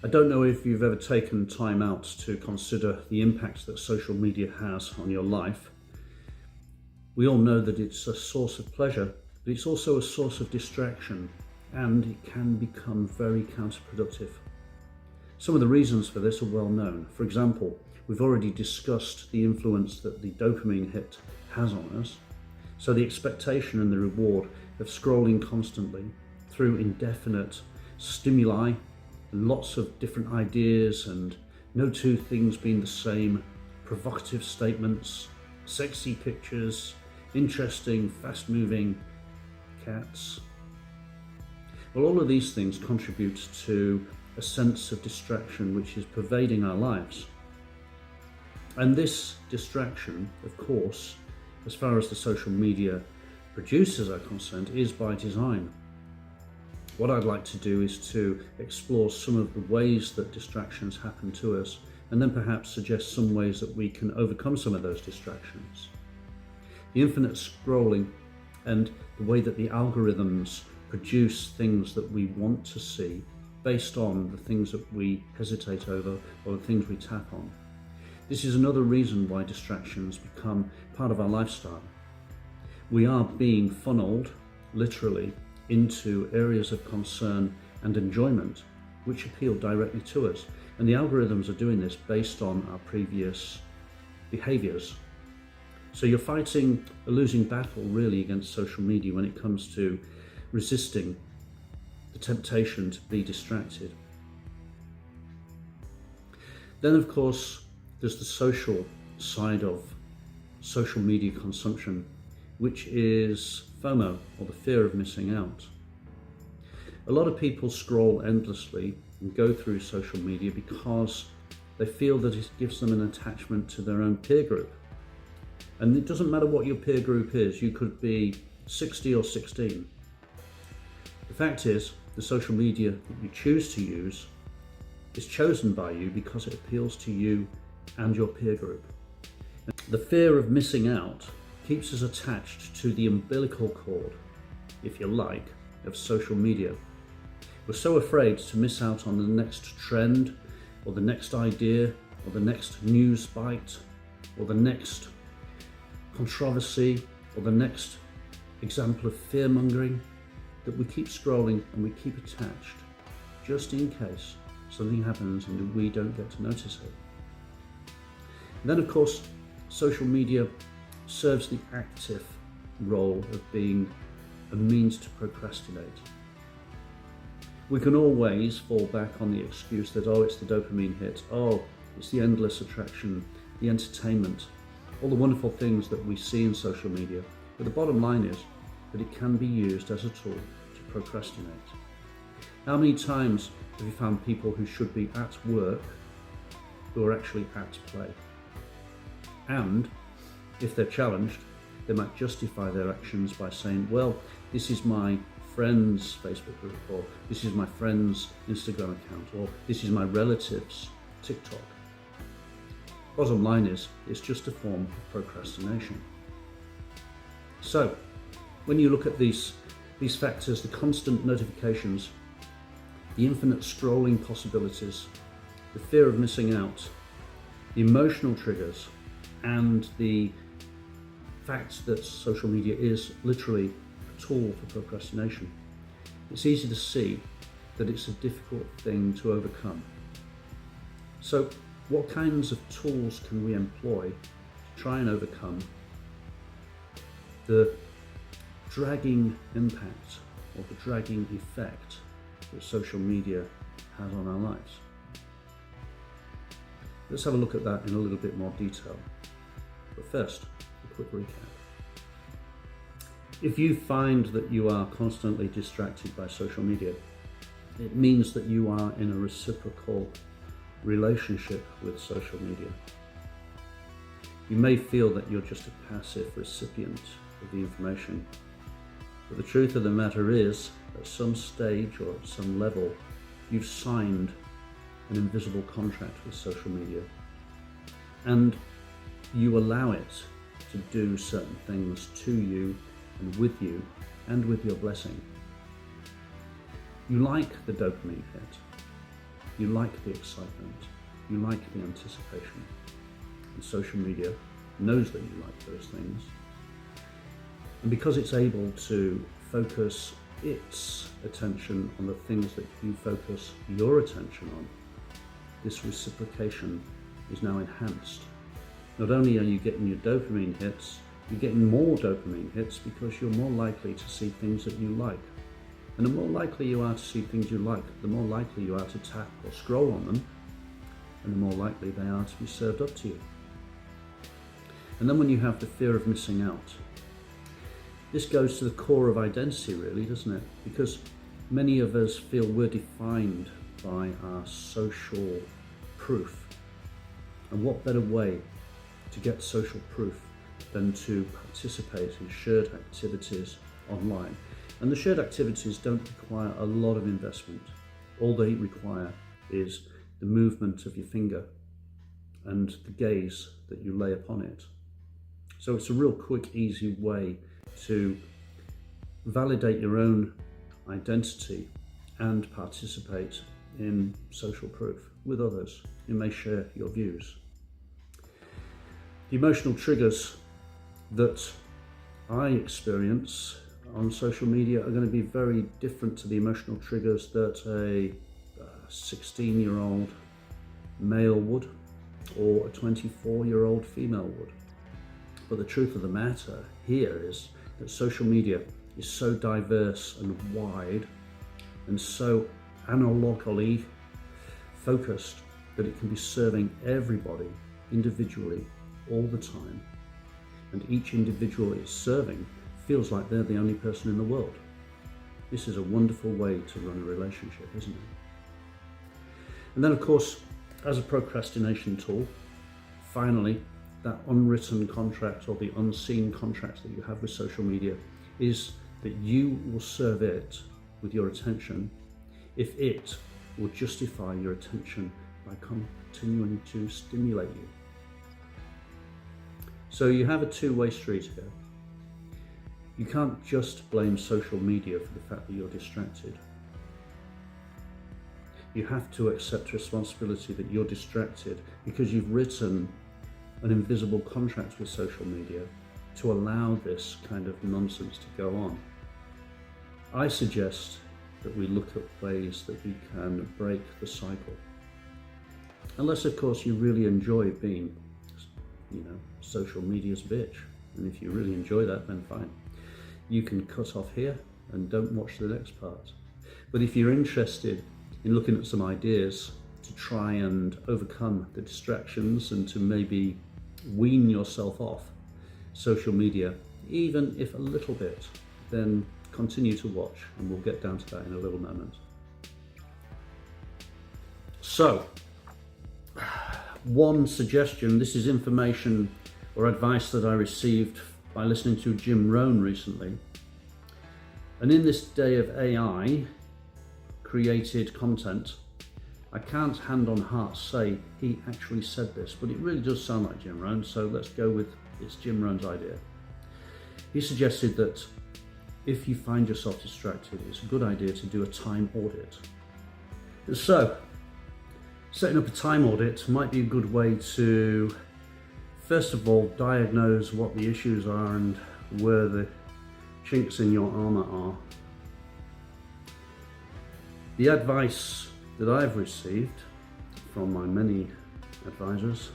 I don't know if you've ever taken time out to consider the impact that social media has on your life. We all know that it's a source of pleasure, but it's also a source of distraction, and it can become very counterproductive. Some of the reasons for this are well known. For example, we've already discussed the influence that the dopamine hit has on us. So the expectation and the reward of scrolling constantly through indefinite stimuli, lots of different ideas and no two things being the same, provocative statements, sexy pictures, interesting, fast-moving cats. Well, all of these things contribute to a sense of distraction which is pervading our lives. And this distraction, of course, as far as the social media producers are concerned, is by design. What I'd like to do is to explore some of the ways that distractions happen to us, and then perhaps suggest some ways that we can overcome some of those distractions. The infinite scrolling and the way that the algorithms produce things that we want to see based on the things that we hesitate over or the things we tap on. This is another reason why distractions become part of our lifestyle. We are being funneled, literally, into areas of concern and enjoyment which appeal directly to us. And the algorithms are doing this based on our previous behaviors. So you're fighting a losing battle really against social media when it comes to resisting the temptation to be distracted. Then of course there's the social side of social media consumption, which is FOMO, or the fear of missing out. A lot of people scroll endlessly and go through social media because they feel that it gives them an attachment to their own peer group. And it doesn't matter what your peer group is, you could be 60 or 16. The fact is, the social media that you choose to use is chosen by you because it appeals to you and your peer group. The fear of missing out keeps us attached to the umbilical cord, if you like, of social media. We're so afraid to miss out on the next trend, or the next idea, or the next news bite, or the next controversy, or the next example of fear-mongering, that we keep scrolling and we keep attached, just in case something happens and we don't get to notice it. And then of course, social media serves the active role of being a means to procrastinate. We can always fall back on the excuse that, oh, it's the dopamine hit, oh, it's the endless attraction, the entertainment, all the wonderful things that we see in social media. But the bottom line is that it can be used as a tool to procrastinate. How many times have you found people who should be at work who are actually at play? And if they're challenged, they might justify their actions by saying, well, this is my friend's Facebook group, or this is my friend's Instagram account, or this is my relative's TikTok. Bottom line is, it's just a form of procrastination. So, when you look at these factors, the constant notifications, the infinite scrolling possibilities, the fear of missing out, the emotional triggers, and the fact that social media is literally a tool for procrastination, it's easy to see that it's a difficult thing to overcome. So what kinds of tools can we employ to try and overcome the dragging impact or the dragging effect that social media has on our lives? Let's have a look at that in a little bit more detail. But first, a quick recap. If you find that you are constantly distracted by social media, it means that you are in a reciprocal relationship with social media. You may feel that you're just a passive recipient of the information, but the truth of the matter is, at some stage or at some level, you've signed an invisible contract with social media, and you allow it to do certain things to you and with your blessing. You like the dopamine hit. You like the excitement, you like the anticipation. And social media knows that you like those things. And because it's able to focus its attention on the things that you focus your attention on, this reciprocation is now enhanced. Not only are you getting your dopamine hits, you're getting more dopamine hits because you're more likely to see things that you like. And the more likely you are to see things you like, the more likely you are to tap or scroll on them, and the more likely they are to be served up to you. And then when you have the fear of missing out, this goes to the core of identity really, doesn't it? Because many of us feel we're defined by our social proof. And what better way to get social proof than to participate in shared activities online? And the shared activities don't require a lot of investment. All they require is the movement of your finger and the gaze that you lay upon it. So it's a real quick, easy way to validate your own identity and participate in social proof with others who may share your views. The emotional triggers that I experience on social media are going to be very different to the emotional triggers that a 16-year-old male would, or a 24-year-old female would. But the truth of the matter here is that social media is so diverse and wide and so analogically focused that it can be serving everybody individually all the time. And each individual it's serving feels like they're the only person in the world. This is a wonderful way to run a relationship, isn't it? And then of course, as a procrastination tool, finally, that unwritten contract or the unseen contract that you have with social media is that you will serve it with your attention if it will justify your attention by continuing to stimulate you. So you have a two-way street here. You can't just blame social media for the fact that you're distracted. You have to accept responsibility that you're distracted because you've written an invisible contract with social media to allow this kind of nonsense to go on. I suggest that we look at ways that we can break the cycle. Unless, of course, you really enjoy being, social media's bitch. And if you really enjoy that, then fine. You can cut off here and don't watch the next part. But if you're interested in looking at some ideas to try and overcome the distractions and to maybe wean yourself off social media, even if a little bit, then continue to watch, and we'll get down to that in a little moment. So, one suggestion, this is information or advice that I received by listening to Jim Rohn recently. And in this day of AI created content, I can't hand on heart say he actually said this, but it really does sound like Jim Rohn, so let's go with it's Jim Rohn's idea. He suggested that if you find yourself distracted, it's a good idea to do a time audit. So, setting up a time audit might be a good way to, first of all, diagnose what the issues are and where the chinks in your armor are. The advice that I've received from my many advisors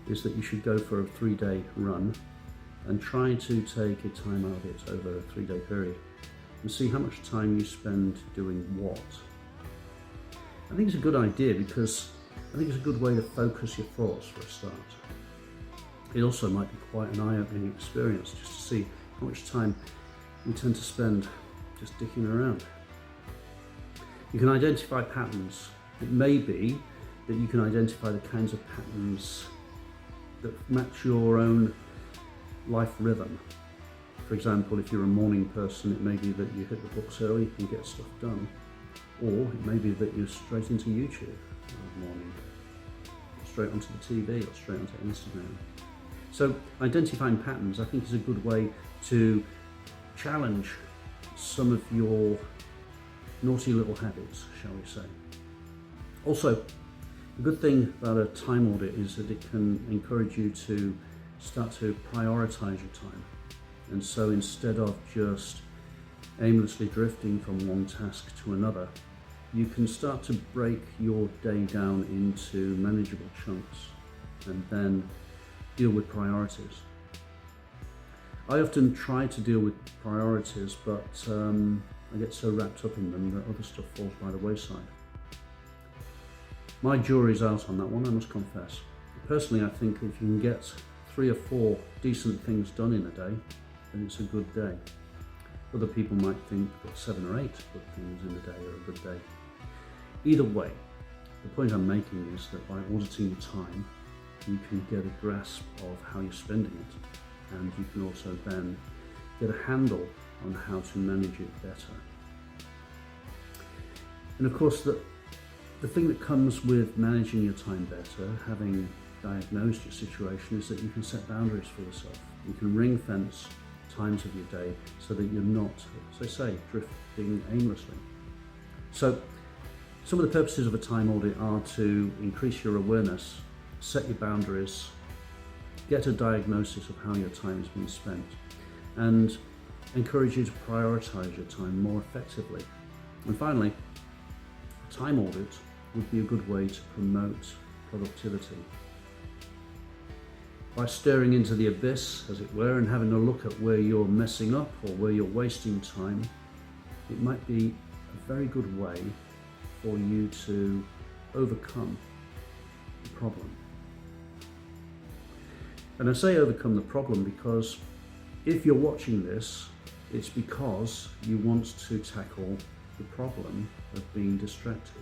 is that you should go for a 3-day run and try to take a time audit over a 3-day period and see how much time you spend doing what. I think it's a good idea because I think it's a good way to focus your thoughts for a start. It also might be quite an eye-opening experience just to see how much time we tend to spend just dicking around. You can identify patterns. It may be that you can identify the kinds of patterns that match your own life rhythm. For example, if you're a morning person, it may be that you hit the books early and get stuff done. Or it may be that you're straight into YouTube in the morning, straight onto the TV or straight onto Instagram. So identifying patterns, I think, is a good way to challenge some of your naughty little habits, shall we say. Also, a good thing about a time audit is that it can encourage you to start to prioritize your time. And so instead of just aimlessly drifting from one task to another, you can start to break your day down into manageable chunks and then deal with priorities. I often try to deal with priorities, but I get so wrapped up in them that other stuff falls by the wayside. My jury's out on that one, I must confess. Personally, I think if you can get 3 or 4 decent things done in a day, then it's a good day. Other people might think that 7 or 8 good things in a day are a good day. Either way, the point I'm making is that by auditing your time, you can get a grasp of how you're spending it, and you can also then get a handle on how to manage it better. And of course, the thing that comes with managing your time better, having diagnosed your situation, is that you can set boundaries for yourself. You can ring fence times of your day so that you're not, as I say, drifting aimlessly. So some of the purposes of a time audit are to increase your awareness, set your boundaries, get a diagnosis of how your time is being spent, and encourage you to prioritize your time more effectively. And finally, a time audit would be a good way to promote productivity. By staring into the abyss, as it were, and having a look at where you're messing up or where you're wasting time, it might be a very good way for you to overcome the problem. And I say overcome the problem because if you're watching this, it's because you want to tackle the problem of being distracted.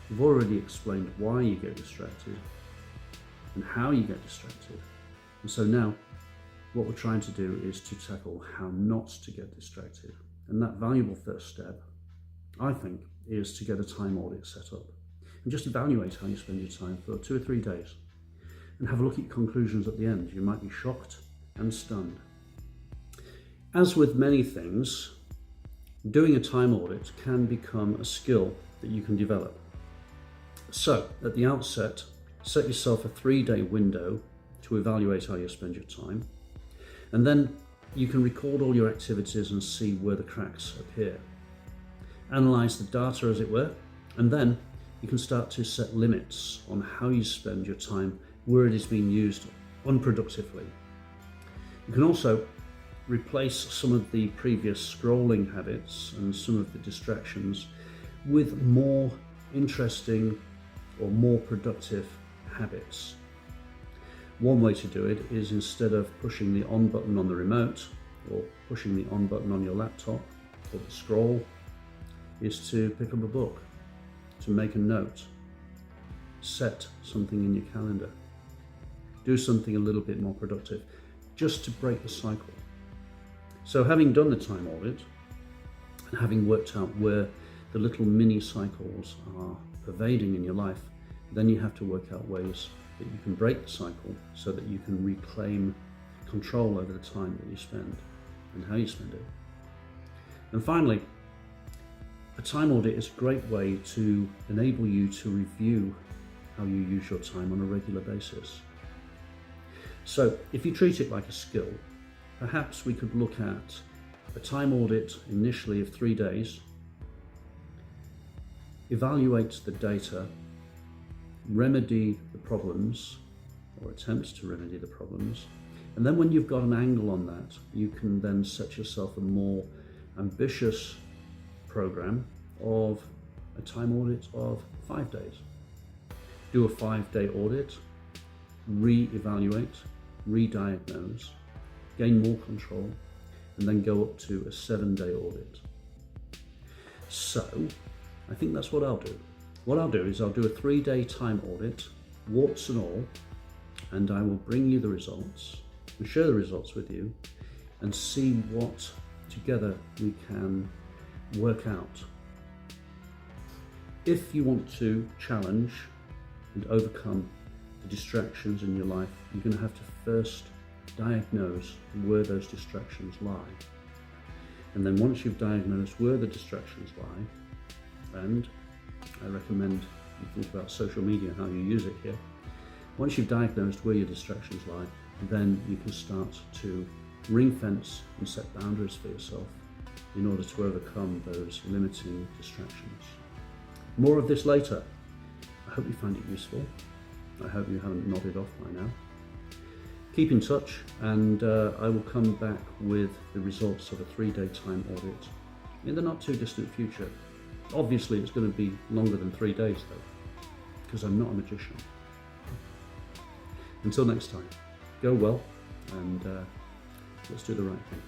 We've already explained why you get distracted and how you get distracted. And so now what we're trying to do is to tackle how not to get distracted. And that valuable first step, I think, is to get a time audit set up and just evaluate how you spend your time for 2 or 3 days and have a look at conclusions at the end. You might be shocked and stunned. As with many things, doing a time audit can become a skill that you can develop. So, at the outset, set yourself a 3-day window to evaluate how you spend your time, and then you can record all your activities and see where the cracks appear. Analyze the data, as it were, and then you can start to set limits on how you spend your time where it is being used unproductively. You can also replace some of the previous scrolling habits and some of the distractions with more interesting or more productive habits. One way to do it is, instead of pushing the on button on the remote or pushing the on button on your laptop or the scroll, is to pick up a book, to make a note, set something in your calendar, do something a little bit more productive, just to break the cycle. So having done the time audit and having worked out where the little mini cycles are pervading in your life, then you have to work out ways that you can break the cycle so that you can reclaim control over the time that you spend and how you spend it. And finally, a time audit is a great way to enable you to review how you use your time on a regular basis. So if you treat it like a skill, perhaps we could look at a time audit initially of 3 days, evaluate the data, remedy the problems, or attempts to remedy the problems, and then when you've got an angle on that, you can then set yourself a more ambitious program of a time audit of 5 days. Do a 5-day audit, re-evaluate, re-diagnose, gain more control, and then go up to a 7-day audit. So I think that's what I'll do. What I'll do is I'll do a 3-day time audit, warts and all, and I will bring you the results and share the results with you and see what together we can work out. If you want to challenge and overcome the distractions in your life, you're going to have to first diagnose where those distractions lie. And then once you've diagnosed where the distractions lie and I recommend you think about social media, how you use it here. Once you've diagnosed where your distractions lie, then you can start to ring fence and set boundaries for yourself in order to overcome those limiting distractions. More of this later. I hope you find it useful. I hope you haven't nodded off by now. Keep in touch, and I will come back with the results of a 3-day time audit in the not too distant future. Obviously it's going to be longer than 3 days though, because I'm not a magician. Until next time, go well, and let's do the right thing.